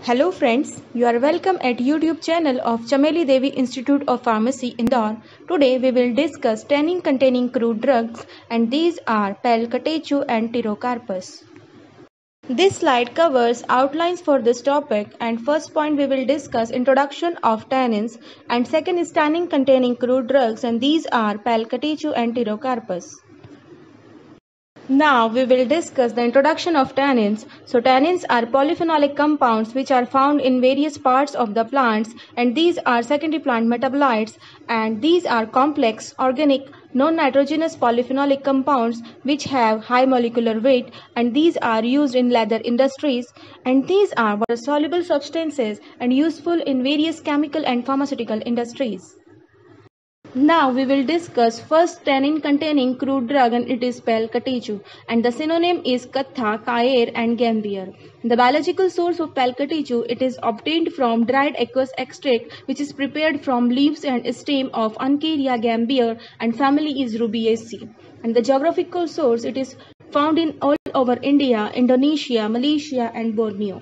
Hello friends, you are welcome at YouTube channel of Chameli Devi Institute of Pharmacy Indore. Today we will discuss tannin containing crude drugs and these are Palcatechu and Tirocarpus. This slide covers outlines for this topic and first point we will discuss introduction of tannins and second is tannin containing crude drugs and these are Palcatechu and Tirocarpus. Now we will discuss the introduction of tannins. So tannins are polyphenolic compounds which are found in various parts of the plants and these are secondary plant metabolites and these are complex, organic, non-nitrogenous polyphenolic compounds which have high molecular weight and these are used in leather industries and these are water-soluble substances and useful in various chemical and pharmaceutical industries. Now we will discuss first tannin containing crude drug and it is Palcatechu and the synonym is Katha, Kayer and Gambier. The biological source of Palcatechu it is obtained from dried aqueous extract which is prepared from leaves and stem of Uncaria gambier and family is Rubiaceae. And the geographical source it is found in all over India, Indonesia, Malaysia and Borneo.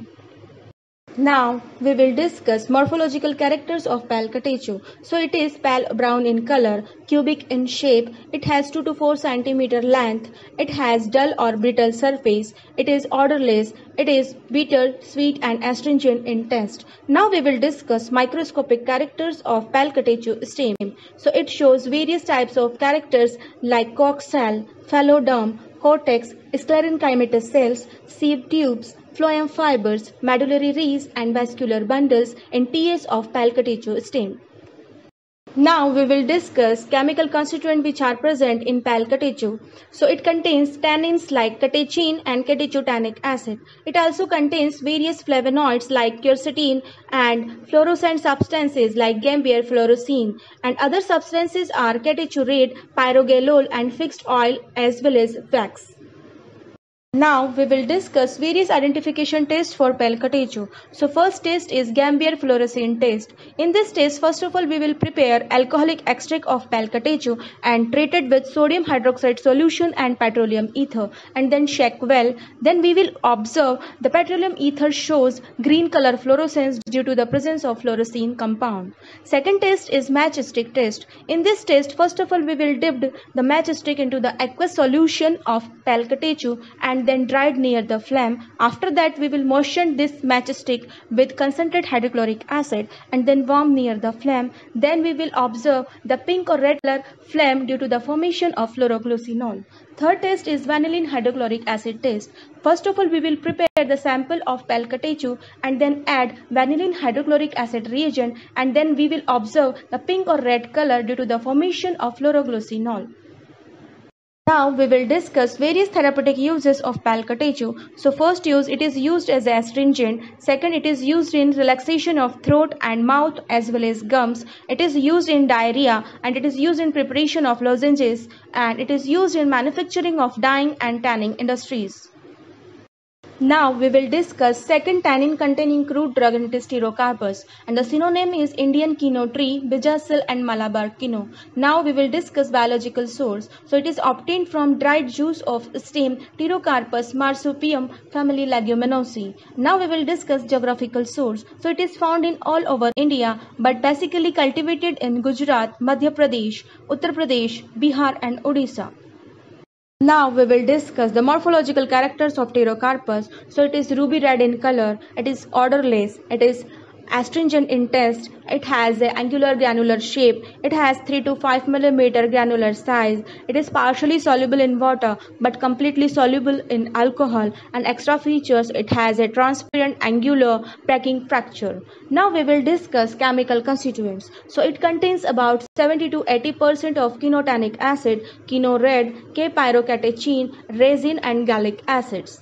Now we will discuss morphological characters of Palcatechu. So it is pale brown in color, cubic in shape, it has 2 to 4 cm length, it has dull or brittle surface, it is odorless, it is bitter, sweet and astringent in taste. Now we will discuss microscopic characters of Palcatechu stem. So it shows various types of characters like Koch cell, phalloderm, cortex, sclerenchymatous cells, sieve tubes, phloem fibers, medullary reeds and vascular bundles in TS of Palcatechu stem. Now we will discuss chemical constituents which are present in Palcatechu. So it contains tannins like catechin and catechutanic acid. It also contains various flavonoids like quercetin and fluorescent substances like Gambier fluorescein and other substances are catechurate, pyrogalol and fixed oil as well as wax. Now we will discuss various identification tests for Palcatechu. So first test is Gambier fluorescein test. In this test first of all we will prepare alcoholic extract of Palcatechu and treat it with sodium hydroxide solution and petroleum ether and then shake well. Then we will observe the petroleum ether shows green color fluorescence due to the presence of fluorescein compound. Second test is matchstick test. In this test first of all we will dip the matchstick into the aqueous solution of Palcatechu and then dried near the flame. After that we will moisten this matchstick with concentrated hydrochloric acid and then warm near the flame. Then we will observe the pink or red color flame due to the formation of fluoroglucinol. Third test is vanillin hydrochloric acid test. First of all we will prepare the sample of Palcatechu and then add vanillin hydrochloric acid reagent and then we will observe the pink or red color due to the formation of fluoroglucinol. Now we will discuss various therapeutic uses of Palcatechu. So first use it is used as astringent. Second it is used in relaxation of throat and mouth as well as gums. It is used in diarrhea and it is used in preparation of lozenges and it is used in manufacturing of dyeing and tanning industries. Now we will discuss second tannin containing crude drug and it is Tirocarpus and the synonym is Indian quino tree, Bijasal and Malabar quino. Now we will discuss biological source. So it is obtained from dried juice of stem Tirocarpus marsupium family Leguminosae. Now we will discuss geographical source. So it is found in all over India but basically cultivated in Gujarat, Madhya Pradesh, Uttar Pradesh, Bihar and Odisha. Now we will discuss the morphological characters of Tirocarpus. So it is ruby red in color, it is odorless, it is astringent in taste, it has an angular granular shape, it has 3 to 5 mm granular size, it is partially soluble in water but completely soluble in alcohol and extra features it has a transparent angular cracking fracture. Now we will discuss chemical constituents. So it contains about 70 to 80% of quinotannic acid, quino red, K-pyrocatechin, resin and gallic acids.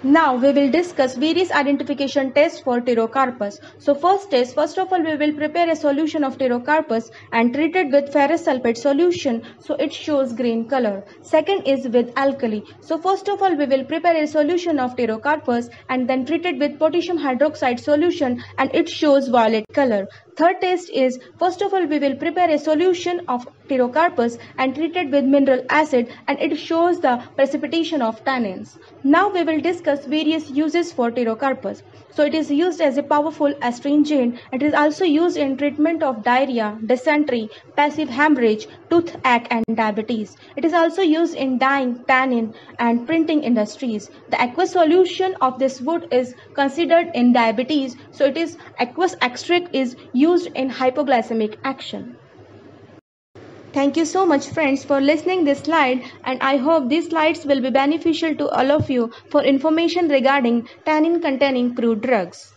Now we will discuss various identification tests for Tirocarpus. So first test, first of all we will prepare a solution of Tirocarpus and treat it with ferrous sulfate solution so it shows green color. Second is with alkali. So first of all we will prepare a solution of Tirocarpus and then treat it with potassium hydroxide solution and it shows violet color. Third test is first of all we will prepare a solution of Tirocarpus and treat it with mineral acid and it shows the precipitation of tannins. Now we will discuss various uses for pterocarpus. So it is used as a powerful astringent. It is also used in treatment of diarrhea, dysentery, passive hemorrhage, toothache and diabetes. It is also used in dyeing, tannin and printing industries. The aqueous solution of this wood is considered in diabetes. So it is aqueous extract is used in hypoglycemic action. Thank you so much friends for listening this slide, and I hope these slides will be beneficial to all of you for information regarding tannin containing crude drugs.